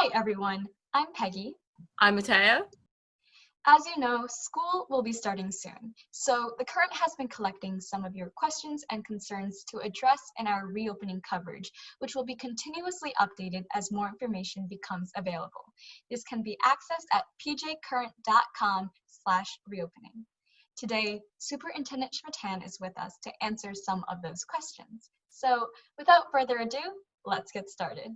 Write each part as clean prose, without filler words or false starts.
Hi everyone, I'm Peggy. I'm Mateo. As you know, school will be starting soon, so the Current has been collecting some of your questions and concerns to address in our reopening coverage, which will be continuously updated as more information becomes available. This can be accessed at pjcurrent.com/reopening. Today, Superintendent Schmatan is with us to answer some of those questions. So without further ado, let's get started.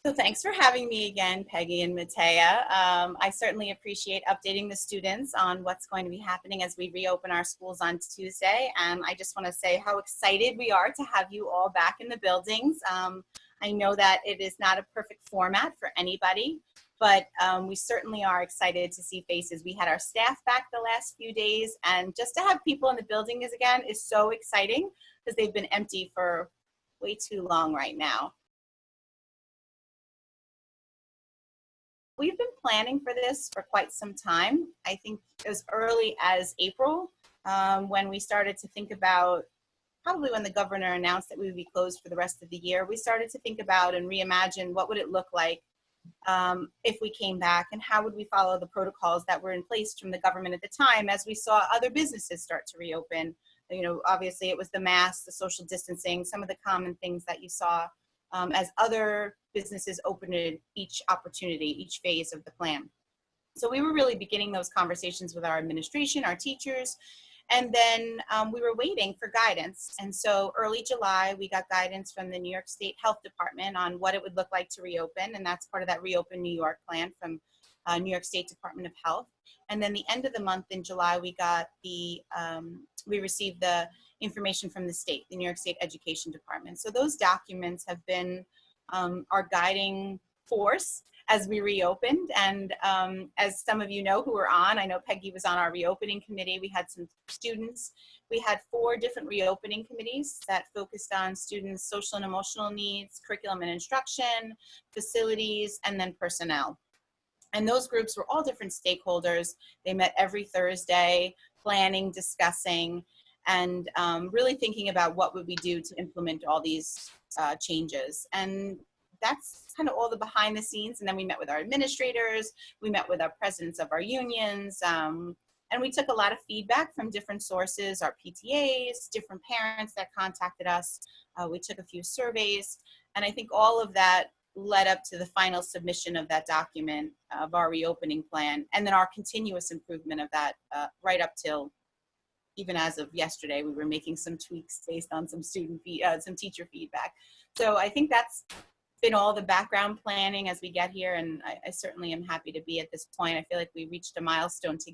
So thanks for having me again, Peggy and Matea. I certainly appreciate updating the students on what's going to be happening as we reopen our schools on Tuesday. And I just want to say how excited we are to have you all back in the buildings. I know that it is not a perfect format for anybody, but we certainly are excited to see faces. We had our staff back the last few days, and just to have people in the buildings again is so exciting because they've been empty for way too long right now. We've been planning for this for quite some time. I think as early as April, when we started to think about, probably when the governor announced that we would be closed for the rest of the year, we started to think about and reimagine what would it look like if we came back, and how would we follow the protocols that were in place from the government at the time as we saw other businesses start to reopen. You know, obviously it was the masks, the social distancing, some of the common things that you saw as other businesses opened each opportunity, each phase of the plan. So we were really beginning those conversations with our administration, our teachers, and then we were waiting for guidance. And so early July, we got guidance from the New York State Health Department on what it would look like to reopen, and that's part of that Reopen New York plan from New York State Department of Health. And then the end of the month in July, we got the, we received the information from the state, the New York State Education Department. So those documents have been our guiding force as we reopened. And as some of you know who were on, I know Peggy was on our reopening committee. We had some students. We had 4 different reopening committees that focused on students' social and emotional needs, curriculum and instruction, facilities, and then personnel. And those groups were all different stakeholders. They met every Thursday, planning, discussing, and really thinking about what would we do to implement all these changes. And that's kind of all the behind the scenes. And then we met with our administrators, we met with our presidents of our unions, and we took a lot of feedback from different sources, our PTAs, different parents that contacted us. We took a few surveys, and I think all of that led up to the final submission of that document of our reopening plan, and then our continuous improvement of that right up till even as of yesterday. We were making some tweaks based on some some teacher feedback. So I think that's been all the background planning as we get here, and I certainly am happy to be at this point. I feel like we reached a milestone to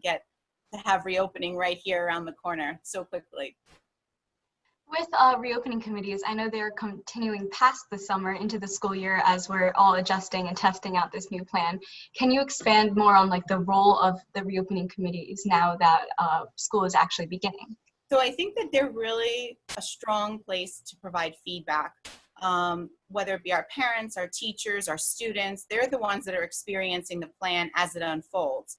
have reopening right here around the corner so quickly. With reopening committees, I know they're continuing past the summer into the school year as we're all adjusting and testing out this new plan. Can you expand more on like the role of the reopening committees now that school is actually beginning? So I think that they're really a strong place to provide feedback, whether it be our parents, our teachers, our students. They're the ones that are experiencing the plan as it unfolds.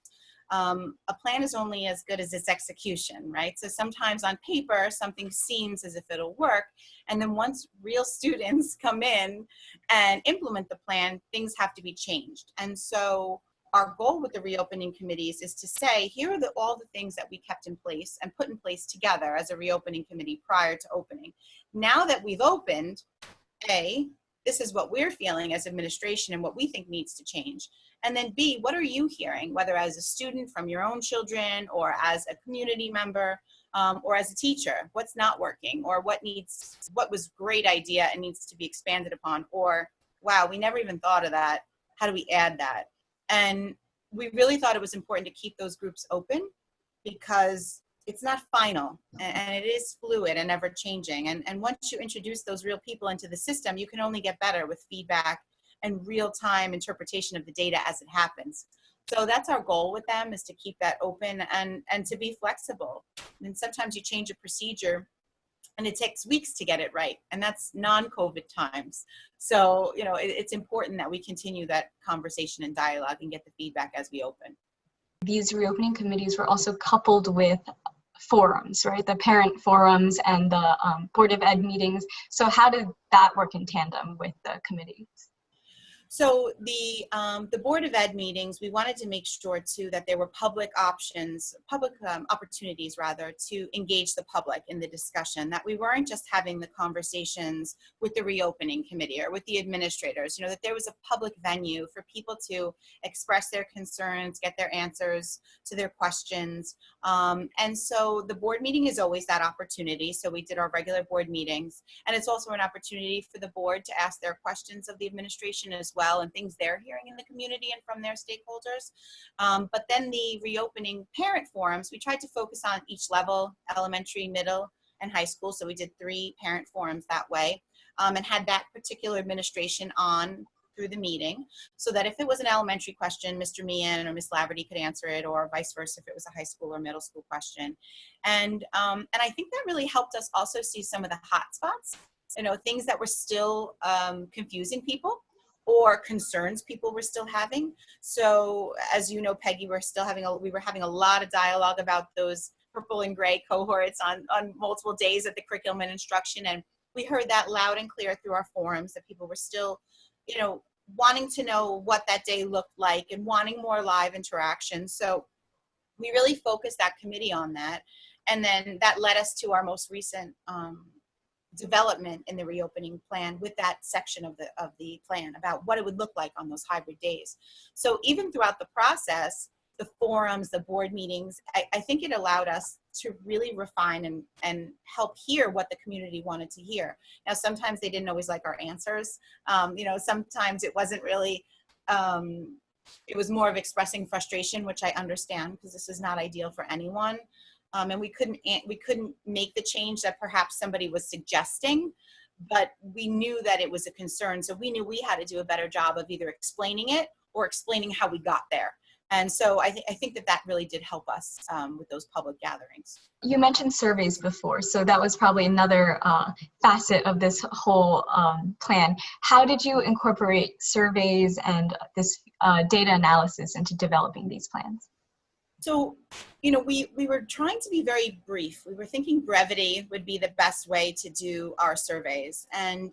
A plan is only as good as its execution, right? So sometimes on paper, something seems as if it'll work. And then once real students come in and implement the plan, things have to be changed. And so our goal with the reopening committees is to say, here are all the things that we kept in place and put in place together as a reopening committee prior to opening. Now that we've opened, this is what we're feeling as administration and what we think needs to change. And then B, what are you hearing, whether as a student from your own children or as a community member or as a teacher? What's not working, or what was a great idea and needs to be expanded upon, or wow, we never even thought of that. How do we add that? And we really thought it was important to keep those groups open because it's not final, and it is fluid and ever changing. And once you introduce those real people into the system, you can only get better with feedback and real-time interpretation of the data as it happens. So that's our goal with them, is to keep that open and to be flexible. And sometimes you change a procedure and it takes weeks to get it right, and that's non-COVID times. So, you know, it's important that we continue that conversation and dialogue and get the feedback as we open. These reopening committees were also coupled with forums, right? The parent forums and the Board of Ed meetings. So how did that work in tandem with the committees? So the Board of Ed meetings, we wanted to make sure too that there were public options, public opportunities rather, to engage the public in the discussion, that we weren't just having the conversations with the reopening committee or with the administrators, you know, that there was a public venue for people to express their concerns, get their answers to their questions. And so the board meeting is always that opportunity. So we did our regular board meetings, and it's also an opportunity for the board to ask their questions of the administration as well, and things they're hearing in the community and from their stakeholders. But then the reopening parent forums, we tried to focus on each level, elementary, middle, and high school. So we did 3 parent forums that way, and had that particular administration on through the meeting, so that if it was an elementary question, Mr. Meehan or Ms. Laverty could answer it, or vice versa if it was a high school or middle school question. And I think that really helped us also see some of the hot spots, you know, things that were still confusing people, or concerns people were still having. So as you know, Peggy, we were having a lot of dialogue about those purple and gray cohorts on multiple days at the curriculum and instruction. And we heard that loud and clear through our forums, that people were still, you know, wanting to know what that day looked like and wanting more live interaction. So we really focused that committee on that. And then that led us to our most recent development in the reopening plan, with that section of the plan about what it would look like on those hybrid days. So even throughout the process, the forums, the board meetings, I think it allowed us to really refine and help hear what the community wanted to hear. Now, sometimes they didn't always like our answers. You know, sometimes it wasn't really, it was more of expressing frustration, which I understand, because this is not ideal for anyone. And we couldn't make the change that perhaps somebody was suggesting, but we knew that it was a concern. So we knew we had to do a better job of either explaining it or explaining how we got there. And so I think that really did help us with those public gatherings. You mentioned surveys before, so that was probably another facet of this whole plan. How did you incorporate surveys and this data analysis into developing these plans? So, you know, we were trying to be very brief. We were thinking brevity would be the best way to do our surveys. And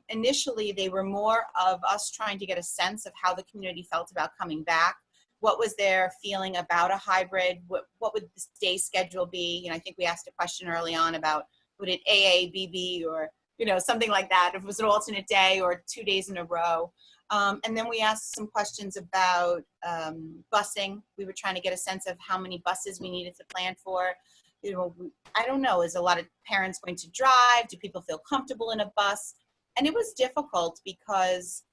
initially, they were more of us trying to get a sense of how the community felt about coming back. What was their feeling about a hybrid? What would the day schedule be? You know, I think we asked a question early on about, would it AA, BB, or, you know, something like that, if it was an alternate day or 2 days in a row. And then we asked some questions about busing. We were trying to get a sense of how many buses we needed to plan for. You know, I don't know, is a lot of parents going to drive? Do people feel comfortable in a bus? And it was difficult because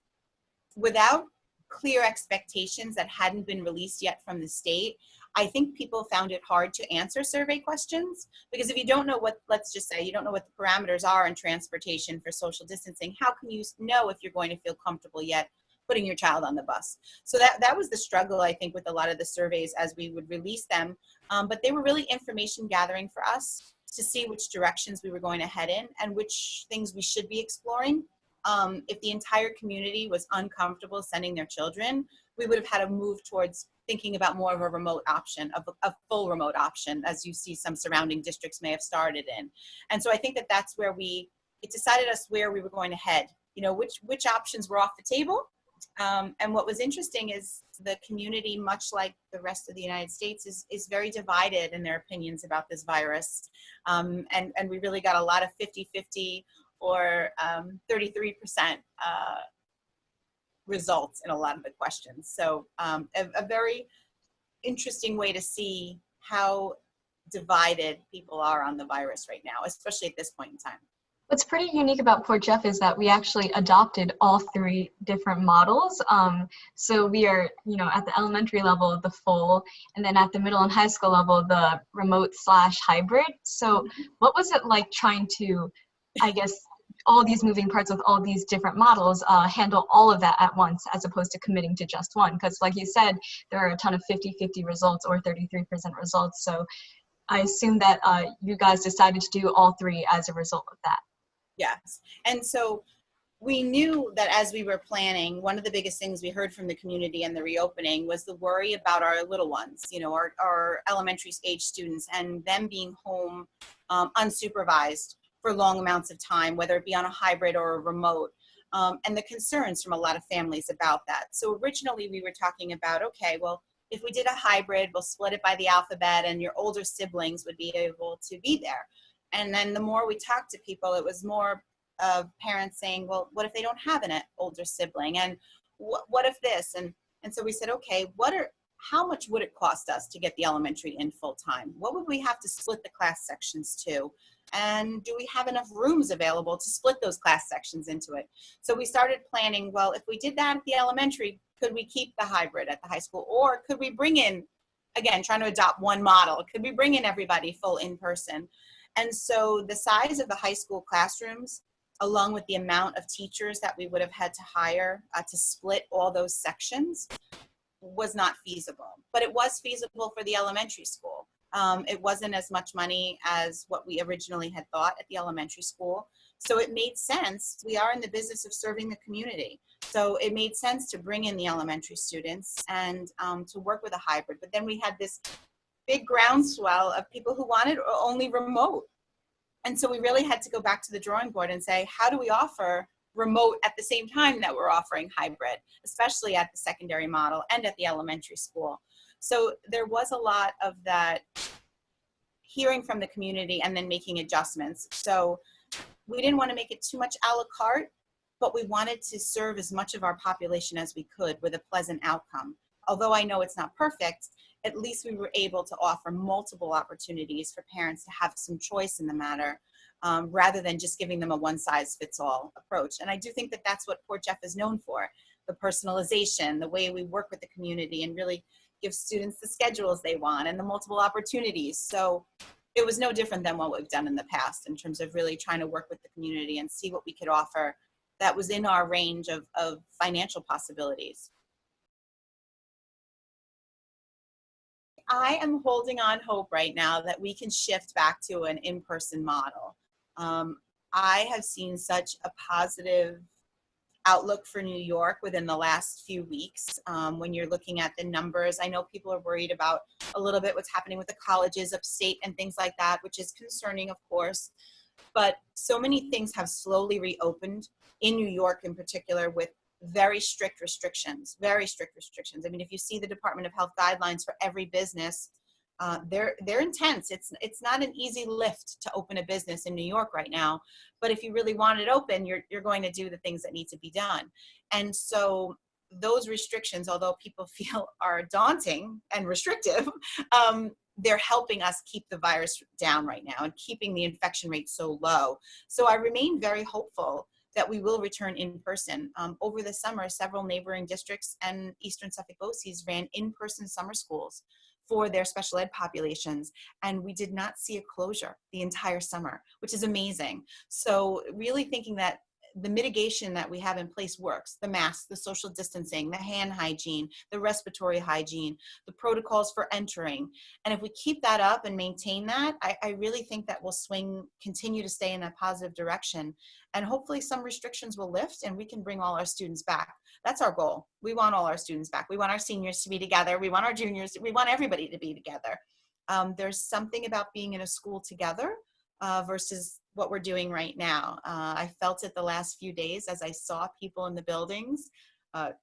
without clear expectations that hadn't been released yet from the state, I think people found it hard to answer survey questions, because if you don't know what, let's just say you don't know what the parameters are in transportation for social distancing, how can you know if you're going to feel comfortable yet putting your child on the bus? So that was the struggle, I think, with a lot of the surveys as we would release them. But they were really information gathering for us to see which directions we were going to head in and which things we should be exploring. If the entire community was uncomfortable sending their children, we would have had to move towards thinking about more of a remote option, of a full remote option, as you see some surrounding districts may have started in. And so I think that that's where it decided us where we were going to head, you know, which options were off the table. And what was interesting is the community, much like the rest of the United States, is very divided in their opinions about this virus. And we really got a lot of 50-50 or 33% results in a lot of the questions. So a very interesting way to see how divided people are on the virus right now, especially at this point in time. What's pretty unique about Port Jeff is that we actually adopted all 3 different models. So we are, you know, at the elementary level, the full, and then at the middle and high school level, the remote/hybrid. So what was it like trying to, I guess, all these moving parts with all these different models, handle all of that at once, as opposed to committing to just one? Because like you said, there are a ton of 50-50 results or 33% results. So I assume that you guys decided to do all 3 as a result of that. Yes. And so we knew that as we were planning, one of the biggest things we heard from the community and the reopening was the worry about our little ones, you know, our elementary age students, and them being home unsupervised for long amounts of time, whether it be on a hybrid or a remote. and the concerns from a lot of families about that. So originally we were talking about, okay, well, if we did a hybrid, we'll split it by the alphabet and your older siblings would be able to be there. And then the more we talked to people, it was more of parents saying, well, what if they don't have an older sibling? And what if this? And so we said, okay, how much would it cost us to get the elementary in full time? What would we have to split the class sections to? And do we have enough rooms available to split those class sections into it? So we started planning, well, if we did that at the elementary, could we keep the hybrid at the high school? Or could we bring in, again, trying to adopt one model, could we bring in everybody full in person? And so the size of the high school classrooms, along with the amount of teachers that we would have had to hire to split all those sections, was not feasible. But it was feasible for the elementary school. It wasn't as much money as what we originally had thought at the elementary school. So it made sense. We are in the business of serving the community. So it made sense to bring in the elementary students and to work with a hybrid. But then we had this big groundswell of people who wanted only remote. And so we really had to go back to the drawing board and say, how do we offer remote at the same time that we're offering hybrid, especially at the secondary model and at the elementary school? So there was a lot of that hearing from the community and then making adjustments. So we didn't want to make it too much a la carte, but we wanted to serve as much of our population as we could with a pleasant outcome. Although I know it's not perfect, at least we were able to offer multiple opportunities for parents to have some choice in the matter, rather than just giving them a one-size-fits-all approach. And I do think that that's what Port Jeff is known for, the personalization, the way we work with the community and really give students the schedules they want and the multiple opportunities. So it was no different than what we've done in the past in terms of really trying to work with the community and see what we could offer that was in our range of financial possibilities. I am holding on hope right now that we can shift back to an in-person model. I have seen such a positive outlook for New York within the last few weeks. When you're looking at the numbers, I know people are worried about a little bit what's happening with the colleges upstate and things like that, which is concerning, of course. But so many things have slowly reopened in New York in particular with very strict restrictions, very strict restrictions. I mean, if you see the Department of Health guidelines for every business, they're intense. It's not an easy lift to open a business in New York right now, but if you really want it open, you're going to do the things that need to be done. And so those restrictions, although people feel are daunting and restrictive, they're helping us keep the virus down right now and keeping the infection rate so low. So I remain very hopeful that we will return in person. Over the summer, several neighboring districts and Eastern Suffolk BOCES ran in-person summer schools for their special ed populations. And we did not see a closure the entire summer, which is amazing. So really thinking that the mitigation that we have in place works, the masks, the social distancing, the hand hygiene, the respiratory hygiene, the protocols for entering. And if we keep that up and maintain that, I really think that we'll continue to stay in that positive direction. And hopefully some restrictions will lift and we can bring all our students back. That's our goal. We want all our students back. We want our seniors to be together. We want our juniors, we want everybody to be together. There's something about being in a school together versus what we're doing right now. I felt it the last few days as I saw people in the buildings,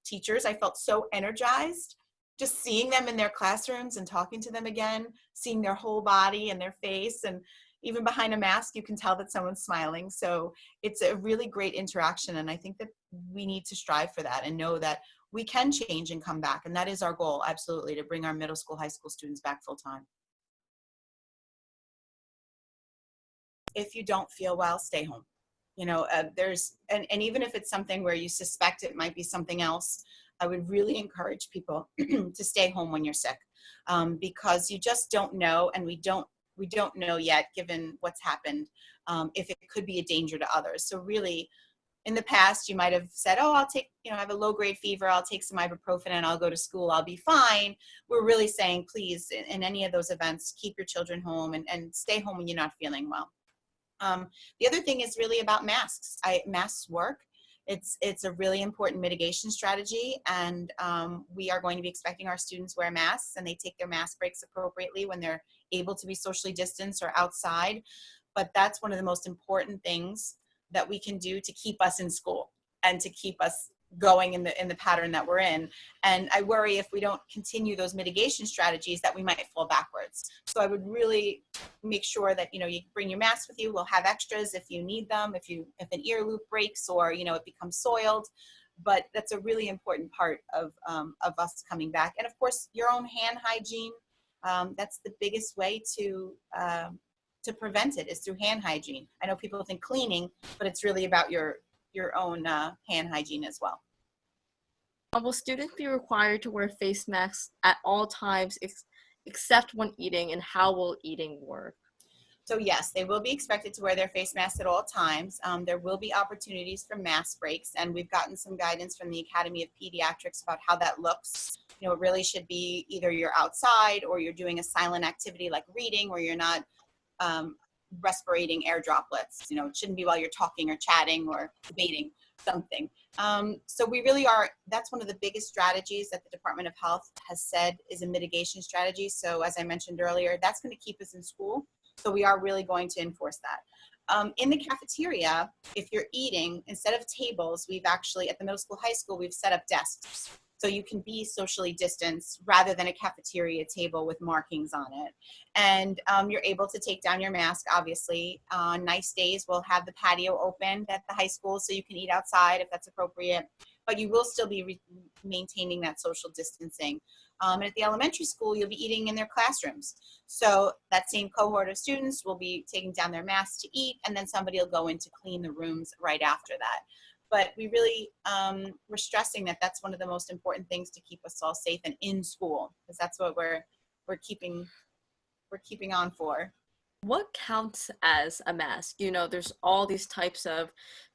teachers. I felt so energized just seeing them in their classrooms and talking to them again, seeing their whole body and their face, and even behind a mask you can tell that someone's smiling. So it's a really great interaction, and I think that we need to strive for that and know that we can change and come back, and that is our goal, absolutely, to bring our middle school, high school students back full time. If you don't feel well, stay home. You know, and even if it's something where you suspect it might be something else, I would really encourage people to stay home when you're sick, because you just don't know, and we don't know yet, given what's happened, if it could be a danger to others. So really, in the past, you might have said, oh, I'll take, I have a low-grade fever, I'll take some ibuprofen and I'll go to school, I'll be fine. We're really saying, please, in any of those events, keep your children home and stay home when you're not feeling well. The other thing is really about masks. Masks work. It's a really important mitigation strategy, and we are going to be expecting our students wear masks, and they take their mask breaks appropriately when they're able to be socially distanced or outside. But that's one of the most important things that we can do to keep us in school. and to keep us going in the pattern that we're in. And I worry if we don't continue those mitigation strategies that we might fall backwards. So I would really make sure that, you bring your mask with you. We'll have extras if you need them, if an ear loop breaks or, it becomes soiled. But that's a really important part of us coming back. And of course, your own hand hygiene. That's the biggest way to prevent it, is through hand hygiene. I know people think cleaning, but it's really about your own hand hygiene as well. Will students be required to wear face masks at all times except when eating, and how will eating work? So yes, they will be expected to wear their face masks at all times. There will be opportunities for mask breaks, and we've gotten some guidance from the Academy of Pediatrics about how that looks. It really should be either you're outside or you're doing a silent activity like reading, where you're not respirating air droplets. It shouldn't be while you're talking or chatting or debating something. So we really are, that's one of the biggest strategies that the Department of Health has said is a mitigation strategy. So as I mentioned earlier, that's going to keep us in school. So we are really going to enforce that. In the cafeteria, if you're eating, instead of tables, we've actually, at the middle school, high school, we've set up desks. So you can be socially distanced rather than a cafeteria table with markings on it. And you're able to take down your mask, obviously. On nice days, we'll have the patio open at the high school so you can eat outside if that's appropriate. But you will still be maintaining that social distancing. And at the elementary school, you'll be eating in their classrooms. So that same cohort of students will be taking down their masks to eat, and then somebody will go in to clean the rooms right after that. But we really, we're stressing that that's one of the most important things to keep us all safe and in school, because that's what we're keeping on for. What counts as a mask? There's all these types of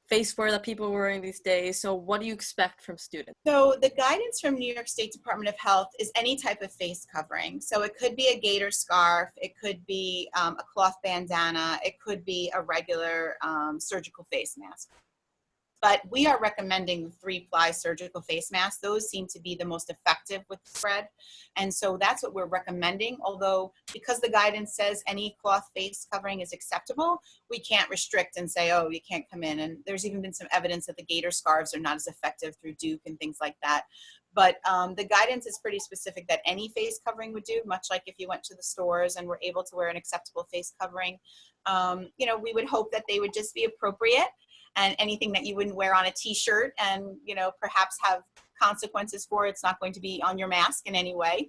face wear that people are wearing these days. So what do you expect from students? So the guidance from New York State Department of Health is any type of face covering. So it could be a gaiter scarf, it could be a cloth bandana, it could be a regular surgical face mask. But we are recommending the 3-ply surgical face masks. Those seem to be the most effective with spread. And so that's what we're recommending. Although, because the guidance says any cloth face covering is acceptable, we can't restrict and say, oh, you can't come in. And there's even been some evidence that the gaiter scarves are not as effective through Duke and things like that. But the guidance is pretty specific that any face covering would do, much like if you went to the stores and were able to wear an acceptable face covering. We would hope that they would just be appropriate, and anything that you wouldn't wear on a t-shirt and, perhaps have consequences for, it's not going to be on your mask in any way,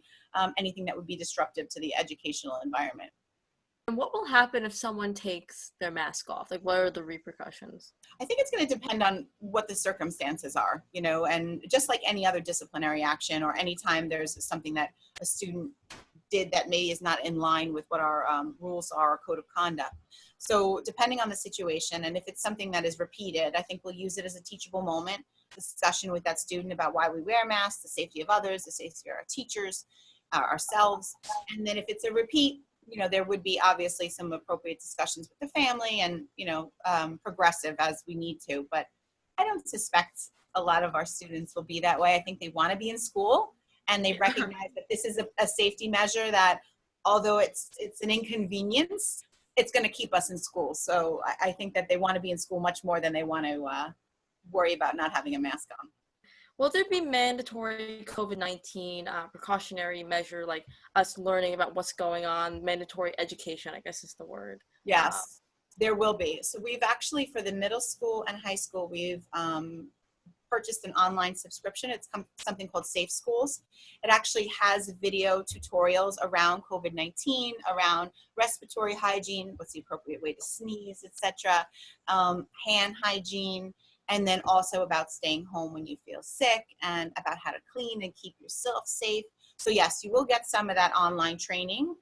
anything that would be disruptive to the educational environment. And what will happen if someone takes their mask off? Like, what are the repercussions? I think it's going to depend on what the circumstances are, and just like any other disciplinary action, or anytime there's something that a student did that maybe is not in line with what our rules are, our code of conduct. So depending on the situation, and if it's something that is repeated, I think we'll use it as a teachable moment, discussion with that student about why we wear masks, the safety of others, the safety of our teachers, ourselves. And then if it's a repeat, there would be obviously some appropriate discussions with the family and, progressive as we need to. But I don't suspect a lot of our students will be that way. I think they want to be in school, and they recognize that this is a safety measure that, although it's an inconvenience, it's going to keep us in school. So I think that they want to be in school much more than they want to worry about not having a mask on. Will there be mandatory COVID-19 precautionary measure, like us learning about what's going on, mandatory education, I guess is the word? Yes, there will be. So we've actually, for the middle school and high school, we've purchased an online subscription. It's something called Safe Schools. It actually has video tutorials around COVID-19, around respiratory hygiene, what's the appropriate way to sneeze, etc., hand hygiene, and then also about staying home when you feel sick, and about how to clean and keep yourself safe. So yes, you will get some of that online training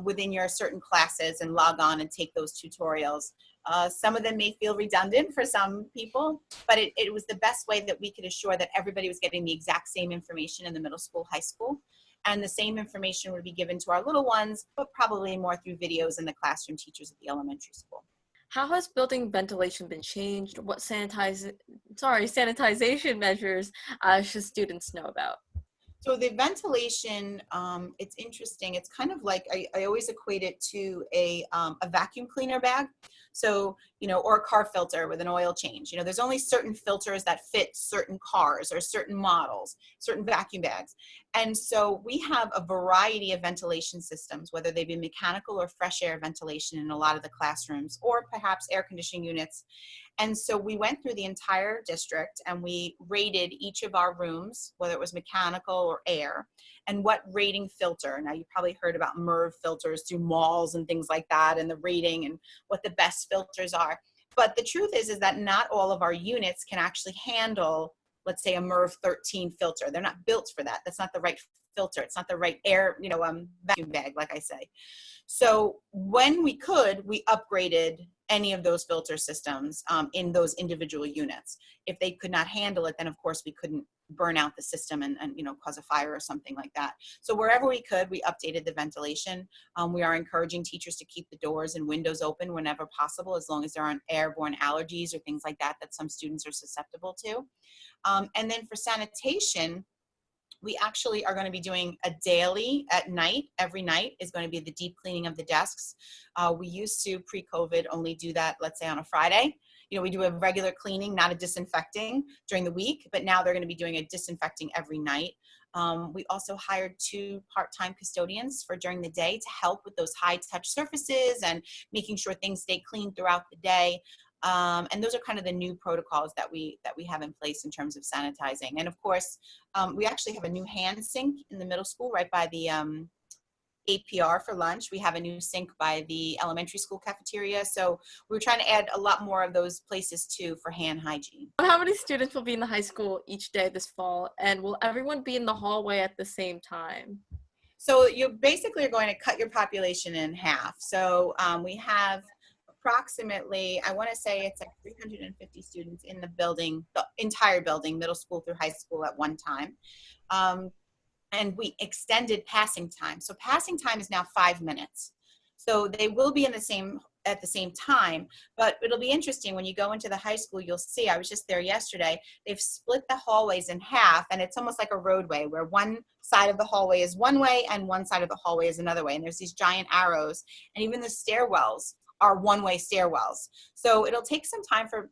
within your certain classes, and log on and take those tutorials. Some of them may feel redundant for some people, but it was the best way that we could assure that everybody was getting the exact same information in the middle school, high school, and the same information would be given to our little ones, but probably more through videos in the classroom teachers at the elementary school. How has building ventilation been changed? What sanitization measures should students know about? So the ventilation, it's interesting. It's kind of like, I always equate it to a vacuum cleaner bag. So, or a car filter with an oil change. There's only certain filters that fit certain cars or certain models, certain vacuum bags. And so we have a variety of ventilation systems, whether they be mechanical or fresh air ventilation in a lot of the classrooms, or perhaps air conditioning units. And so we went through the entire district and we rated each of our rooms, whether it was mechanical or air, and what rating filter. Now, you probably heard about MERV filters through malls and things like that, and the rating and what the best filters are. But the truth is that not all of our units can actually handle, let's say, a MERV 13 filter. They're not built for that. That's not the right filter. It's not the right air, vacuum bag, like I say. So when we could, we upgraded any of those filter systems in those individual units. If they could not handle it, then of course we couldn't burn out the system and cause a fire or something like that. So wherever we could, we updated the ventilation. We are encouraging teachers to keep the doors and windows open whenever possible, as long as there aren't airborne allergies or things like that that some students are susceptible to. And then for sanitation, we actually are going to be doing a daily at night. Every night is going to be the deep cleaning of the desks. We used to, pre-COVID, only do that, let's say, on a Friday. We do a regular cleaning, not a disinfecting during the week, but now they're going to be doing a disinfecting every night. We also hired 2 part-time custodians for during the day to help with those high-touch surfaces and making sure things stay clean throughout the day. And those are kind of the new protocols that we have in place in terms of sanitizing. And of course, we actually have a new hand sink in the middle school right by the APR for lunch. We have a new sink by the elementary school cafeteria. So we're trying to add a lot more of those places too for hand hygiene. How many students will be in the high school each day this fall? And will everyone be in the hallway at the same time? So you basically are going to cut your population in half. So we have approximately, I want to say it's like 350 students in the building, the entire building, middle school through high school at one time. And we extended passing time. So passing time is now 5 minutes. So they will be in at the same time, but it'll be interesting when you go into the high school. You'll see, I was just there yesterday, they've split the hallways in half, and it's almost like a roadway where one side of the hallway is one way and one side of the hallway is another way. And there's these giant arrows, and even the stairwells are one-way stairwells. So it'll take some time for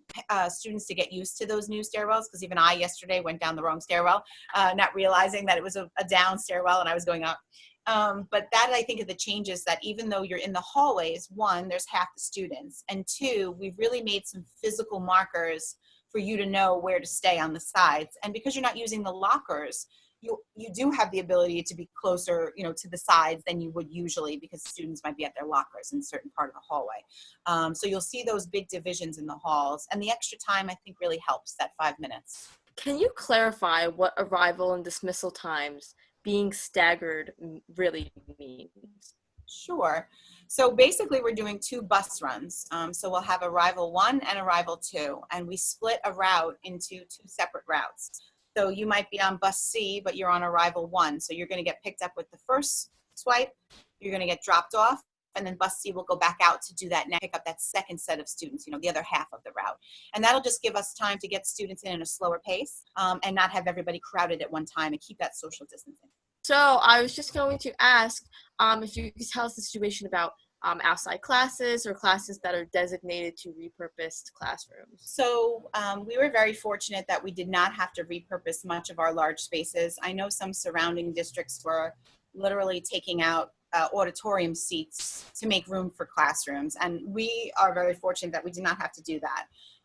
students to get used to those new stairwells, because even I yesterday went down the wrong stairwell, not realizing that it was a down stairwell and I was going up. But that, I think, are the changes, that even though you're in the hallways, 1, there's half the students, and 2, we've really made some physical markers for you to know where to stay on the sides. And because you're not using the lockers, you do have the ability to be closer, to the sides than you would usually, because students might be at their lockers in a certain part of the hallway. So you'll see those big divisions in the halls, and the extra time, I think, really helps, that 5 minutes. Can you clarify what arrival and dismissal times being staggered really means? Sure. So basically we're doing 2 bus runs. So we'll have arrival 1 and arrival 2, and we split a route into 2 separate routes. So you might be on bus C, but you're on arrival 1. So you're going to get picked up with the first swipe, you're going to get dropped off, and then bus C will go back out to do that and pick up that second set of students, the other half of the route. And that'll just give us time to get students in a slower pace, and not have everybody crowded at one time, and keep that social distancing. So I was just going to ask if you could tell us the situation about outside classes or classes that are designated to repurposed classrooms. So we were very fortunate that we did not have to repurpose much of our large spaces. I know some surrounding districts were literally taking out auditorium seats to make room for classrooms, and we are very fortunate that we did not have to do that.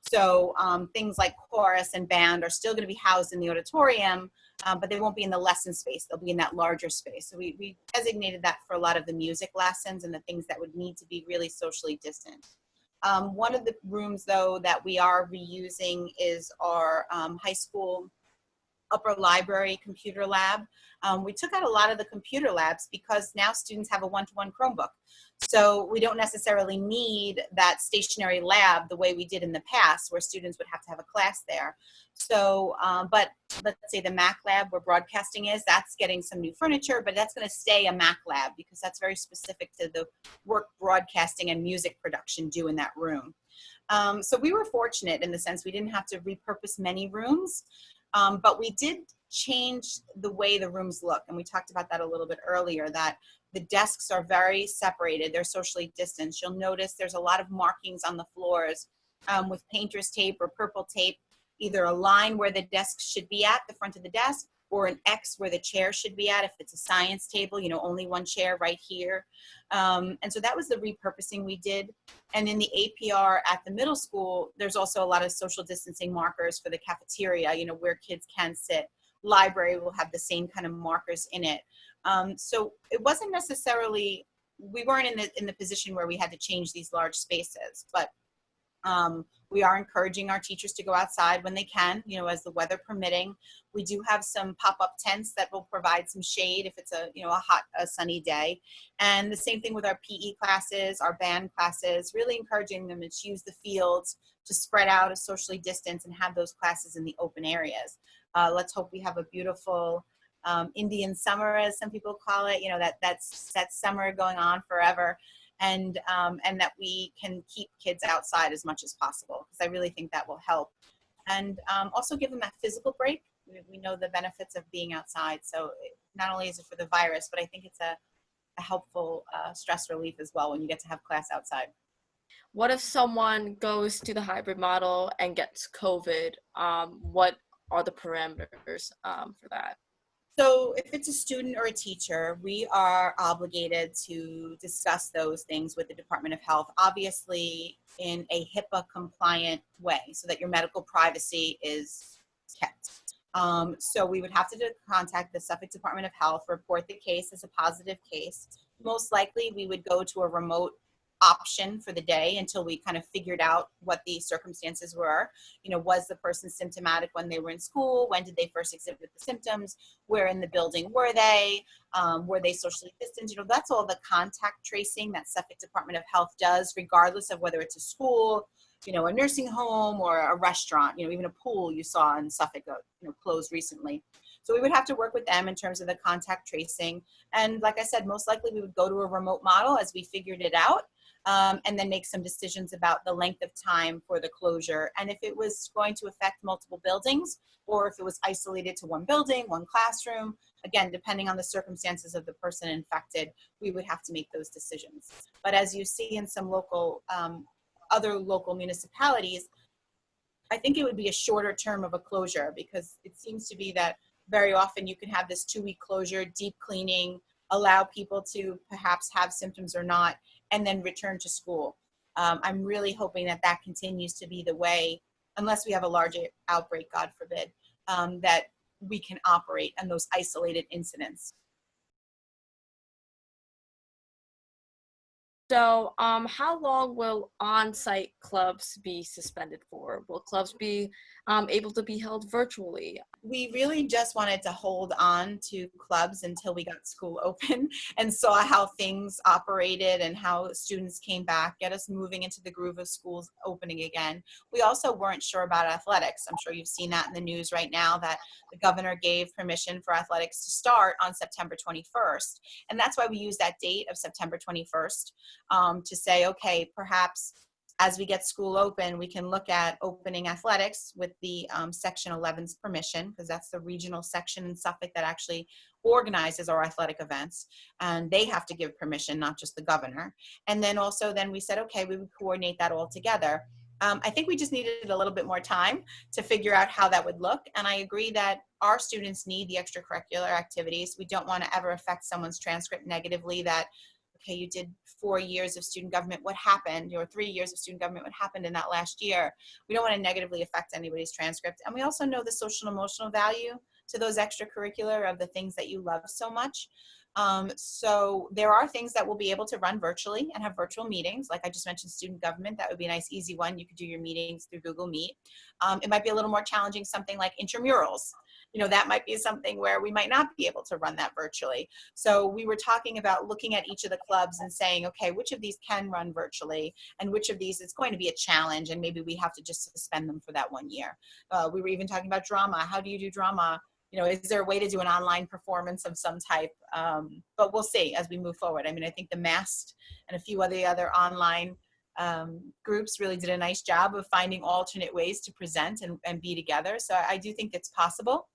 So things like chorus and band are still going to be housed in the auditorium, but they won't be in the lesson space. They'll be in that larger space. So we designated that for a lot of the music lessons and the things that would need to be really socially distant. One of the rooms, though, that we are reusing is our high school upper library computer lab. We took out a lot of the computer labs because now students have a one-to-one Chromebook. So we don't necessarily need that stationary lab the way we did in the past, where students would have to have a class there. So, but let's say the Mac lab where broadcasting is, that's getting some new furniture, but that's going to stay a Mac lab because that's very specific to the work broadcasting and music production do in that room. So we were fortunate in the sense we didn't have to repurpose many rooms. But we did change the way the rooms look. And we talked about that a little bit earlier, that the desks are very separated. They're socially distanced. You'll notice there's a lot of markings on the floors with painter's tape or purple tape, either a line where the desk should be at the front of the desk, or an X where the chair should be at. If it's a science table, you know, only one chair right here. And so that was the repurposing we did. And in the APR at the middle school, there's also a lot of social distancing markers for the cafeteria, you know, where kids can sit. Library will have the same kind of markers in it. So it wasn't necessarily, we weren't in the position where we had to change these large spaces, but we are encouraging our teachers to go outside when they can, you know, as the weather permitting. We do have some pop-up tents that will provide some shade if it's a, you know, a hot, sunny day. And the same thing with our PE classes, our band classes, really encouraging them to use the fields to spread out, a socially distance, and have those classes in the open areas. Let's hope we have a beautiful Indian summer, as some people call it, you know, that's summer going on forever. And that we can keep kids outside as much as possible, because I really think that will help. And also give them that physical break. We know the benefits of being outside. So not only is it for the virus, but I think it's a helpful stress relief as well when you get to have class outside. What if someone goes to the hybrid model and gets COVID? What are the parameters for that? So if it's a student or a teacher, we are obligated to discuss those things with the Department of Health, obviously in a HIPAA compliant way, so that your medical privacy is kept. So we would have to contact the Suffolk Department of Health, report the case as a positive case. Most likely we would go to a remote option for the day until we kind of figured out what the circumstances were. You know, was the person symptomatic when they were in school? When did they first exhibit the symptoms? Where in the building were they? Were they socially distanced? You know, that's all the contact tracing that Suffolk Department of Health does, regardless of whether it's a school, you know, a nursing home, or a restaurant. You know, even a pool you saw in Suffolk, you know, closed recently. So we would have to work with them in terms of the contact tracing. And like I said, most likely we would go to a remote model as we figured it out. And then make some decisions about the length of time for the closure. And if it was going to affect multiple buildings, or if it was isolated to one building, one classroom, again, depending on the circumstances of the person infected, we would have to make those decisions. But as you see in some local, other local municipalities, I think it would be a shorter term of a closure, because it seems to be that very often you can have this 2-week closure, deep cleaning, allow people to perhaps have symptoms or not, and then return to school. I'm really hoping that that continues to be the way, unless we have a larger outbreak, God forbid, that we can operate on those isolated incidents. So how long will on-site clubs be suspended for? Will clubs be able to be held virtually? We really just wanted to hold on to clubs until we got school open and saw how things operated and how students came back, get us moving into the groove of schools opening again. We also weren't sure about athletics. I'm sure you've seen that in the news right now, that the governor gave permission for athletics to start on September 21st. And that's why we use that date of September 21st to say, okay, perhaps as we get school open, we can look at opening athletics with the Section 11's permission, because that's the regional section in Suffolk that actually organizes our athletic events. And they have to give permission, not just the governor. And then also then we said, okay, we would coordinate that all together. I think we just needed a little bit more time to figure out how that would look. And I agree that our students need the extracurricular activities. We don't want to ever affect someone's transcript negatively, that okay, you did 4 years of student government, what happened? Or 3 years of student government, what happened in that last year? We don't want to negatively affect anybody's transcript. And we also know the social and emotional value to those extracurricular of the things that you love so much. So there are things that we'll be able to run virtually and have virtual meetings. Like I just mentioned, student government, that would be a nice, easy one. You could do your meetings through Google Meet. It might be a little more challenging, something like intramurals. You know, that might be something where we might not be able to run that virtually. So we were talking about looking at each of the clubs and saying, okay, which of these can run virtually and which of these is going to be a challenge, and maybe we have to just suspend them for that 1 year. We were even talking about drama. How do you do drama? You know, is there a way to do an online performance of some type? But we'll see as we move forward. I mean, I think the Masked and a few other online groups really did a nice job of finding alternate ways to present and be together. So I do think it's possible.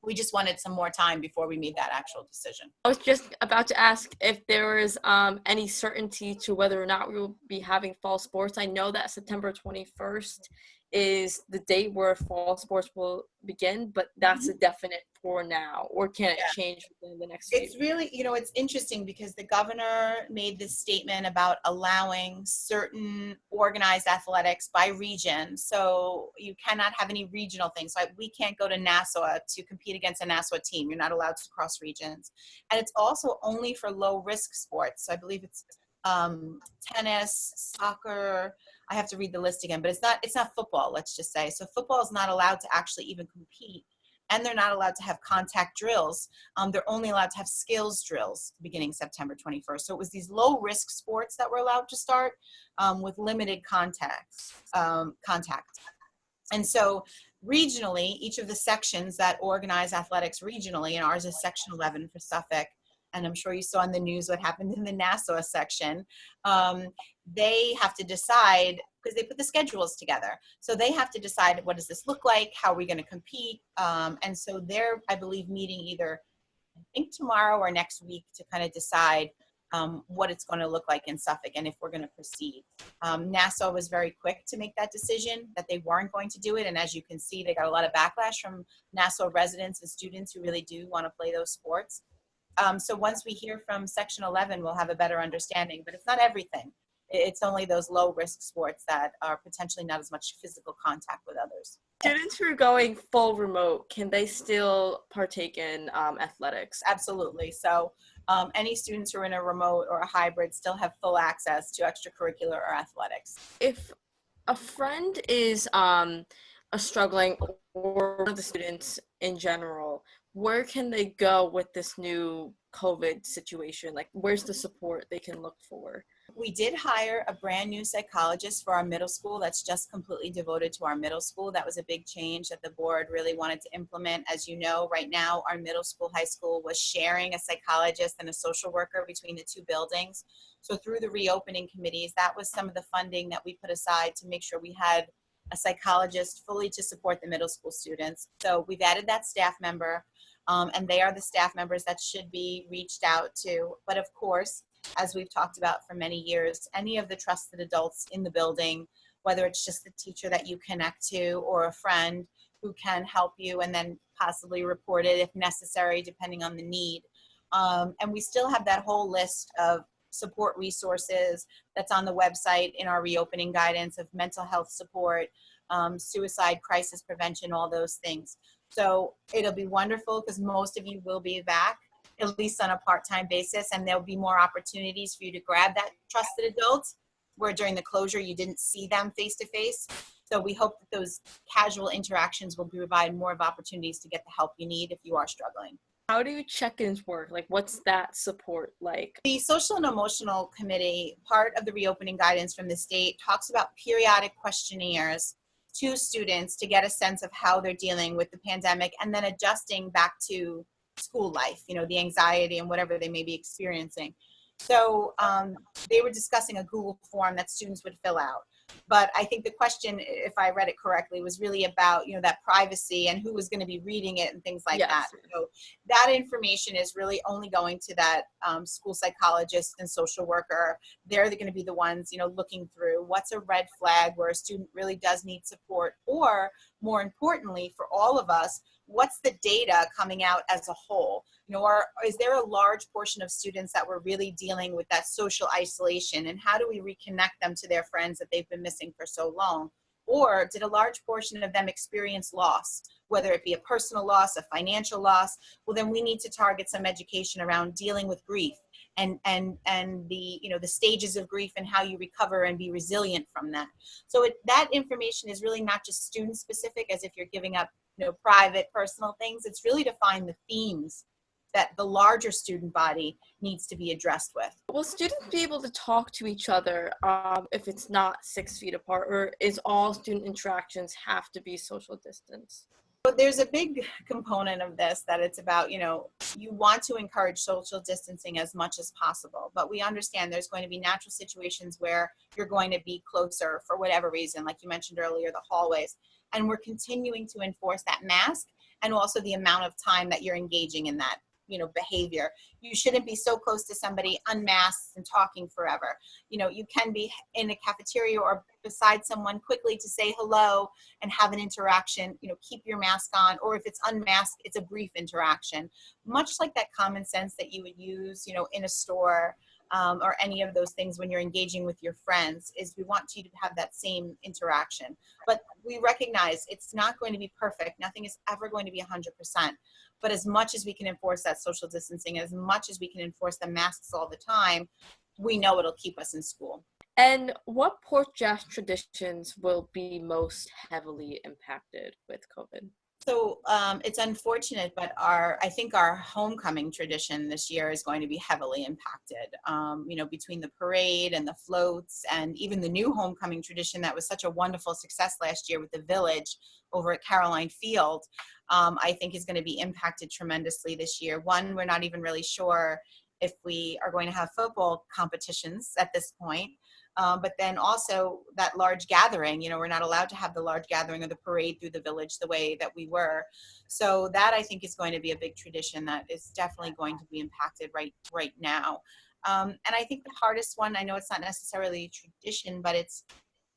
We just wanted some more time before we made that actual decision. I was just about to ask if there was any certainty to whether or not we will be having fall sports. I know that September 21st is the date where fall sports will begin, but that's a definite for now, or can it change within the next few? It's really, it's interesting because the governor made this statement about allowing certain organized athletics by region. So you cannot have any regional things. Like we can't go to Nassau to compete against a Nassau team. You're not allowed to cross regions. And it's also only for low risk sports. So I believe it's tennis, soccer. I have to read the list again, but it's not football, let's just say. So football is not allowed to actually even compete, and they're not allowed to have contact drills. They're only allowed to have skills drills beginning September 21st. So it was these low risk sports that were allowed to start with limited contact. And so regionally, each of the sections that organize athletics regionally, and ours is Section 11 for Suffolk, and I'm sure you saw in the news what happened in the Nassau section, they have to decide, because they put the schedules together. So they have to decide, what does this look like? How are we going to compete? And so they're, I believe, meeting either, I think tomorrow or next week to kind of decide what it's going to look like in Suffolk and if we're going to proceed. Nassau was very quick to make that decision that they weren't going to do it. And as you can see, they got a lot of backlash from Nassau residents and students who really do want to play those sports. So once we hear from Section 11, we'll have a better understanding, but it's not everything. It's only those low risk sports that are potentially not as much physical contact with others. Students who are going full remote, can they still partake in athletics? Absolutely. So any students who are in a remote or a hybrid still have full access to extracurricular or athletics. If a friend is struggling, or one of the students in general, where can they go with this new COVID situation? Like, where's the support they can look for? We did hire a brand new psychologist for our middle school that's just completely devoted to our middle school. That was a big change that the board really wanted to implement. As you know, right now, our middle school, high school was sharing a psychologist and a social worker between the two buildings. So through the reopening committees, that was some of the funding that we put aside to make sure we had a psychologist fully to support the middle school students. So we've added that staff member, and they are the staff members that should be reached out to. But of course, as we've talked about for many years, any of the trusted adults in the building, whether it's just the teacher that you connect to or a friend who can help you and then possibly report it if necessary, depending on the need. And we still have that whole list of support resources that's on the website in our reopening guidance of mental health support, suicide crisis prevention, all those things. So it'll be wonderful because most of you will be back, at least on a part-time basis, and there'll be more opportunities for you to grab that trusted adult where during the closure you didn't see them face to face. So we hope that those casual interactions will provide more of opportunities to get the help you need if you are struggling. How do check-ins work? Like, what's that support like? The Social and Emotional Committee, part of the reopening guidance from the state, talks about periodic questionnaires to students to get a sense of how they're dealing with the pandemic and then adjusting back to school life, the anxiety and whatever they may be experiencing. So they were discussing a Google form that students would fill out. But I think the question, if I read it correctly, was really about, that privacy and who was going to be reading it and things like that. So that information is really only going to that school psychologist and social worker. They're going to be the ones, looking through what's a red flag where a student really does need support, or more importantly for all of us, what's the data coming out as a whole? Or is there a large portion of students that were really dealing with that social isolation, and how do we reconnect them to their friends that they've been missing for so long? Or did a large portion of them experience loss, whether it be a personal loss, a financial loss? Well, then we need to target some education around dealing with grief and the the stages of grief and how you recover and be resilient from that. So that information is really not just student specific, as if you're giving up private personal things. It's really to find the themes that the larger student body needs to be addressed with. Will students be able to talk to each other if it's not 6 feet apart, or is all student interactions have to be social distance? But there's a big component of this that it's about, you want to encourage social distancing as much as possible, but we understand there's going to be natural situations where you're going to be closer for whatever reason, like you mentioned earlier, the hallways. And we're continuing to enforce that mask and also the amount of time that you're engaging in that, behavior. You shouldn't be so close to somebody unmasked and talking forever. You can be in a cafeteria or beside someone quickly to say hello and have an interaction, keep your mask on, or if it's unmasked, it's a brief interaction. Much like that common sense that you would use, in a store, or any of those things when you're engaging with your friends, is we want you to have that same interaction. But we recognize it's not going to be perfect. Nothing is ever going to be 100%. But as much as we can enforce that social distancing, as much as we can enforce the masks all the time, we know it'll keep us in school. And what Port Jeff traditions will be most heavily impacted with COVID? So it's unfortunate, but I think our homecoming tradition this year is going to be heavily impacted. Between the parade and the floats and even the new homecoming tradition that was such a wonderful success last year with the village over at Caroline Field, I think is going to be impacted tremendously this year. One, we're not even really sure if we are going to have football competitions at this point. But then also that large gathering, we're not allowed to have the large gathering or the parade through the village the way that we were. So that I think is going to be a big tradition that is definitely going to be impacted right now. And I think the hardest one, I know it's not necessarily a tradition, but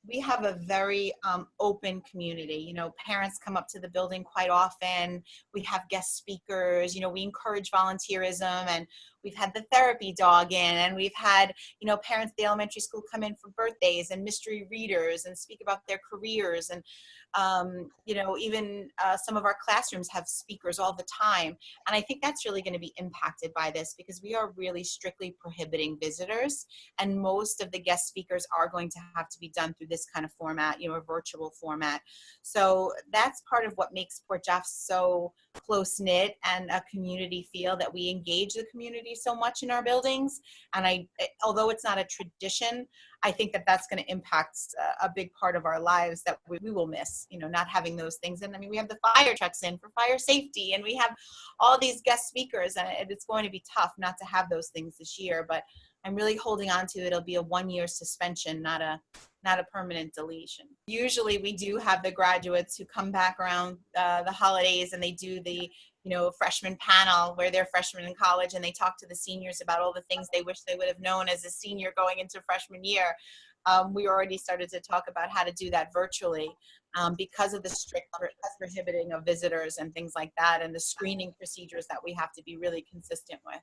we have a very open community. Parents come up to the building quite often. We have guest speakers. We encourage volunteerism, and we've had the therapy dog in, and we've had, parents at the elementary school come in for birthdays and mystery readers and speak about their careers. And, even some of our classrooms have speakers all the time. And I think that's really going to be impacted by this because we are really strictly prohibiting visitors. And most of the guest speakers are going to have to be done through this kind of format, a virtual format. So that's part of what makes Port Jeff so close-knit and a community feel, that we engage the community so much in our buildings. And although it's not a tradition, I think that that's going to impact a big part of our lives that we will miss, not having those things. And I mean, we have the fire trucks in for fire safety, and we have all these guest speakers, and it's going to be tough not to have those things this year. But I'm really holding on to it. It'll be a 1-year suspension, not a permanent deletion. Usually we do have the graduates who come back around the holidays, and they do the freshman panel where they're freshmen in college, and they talk to the seniors about all the things they wish they would have known as a senior going into freshman year. We already started to talk about how to do that virtually because of the strict prohibiting of visitors and things like that, and the screening procedures that we have to be really consistent with.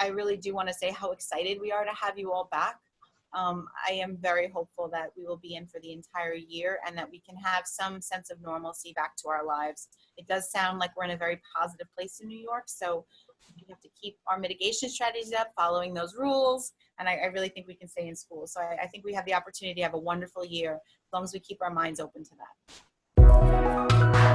I really do want to say how excited we are to have you all back. I am very hopeful that we will be in for the entire year and that we can have some sense of normalcy back to our lives. It does sound like we're in a very positive place in New York, so we have to keep our mitigation strategies up, following those rules, and I really think we can stay in school. So I think we have the opportunity to have a wonderful year as long as we keep our minds open to that.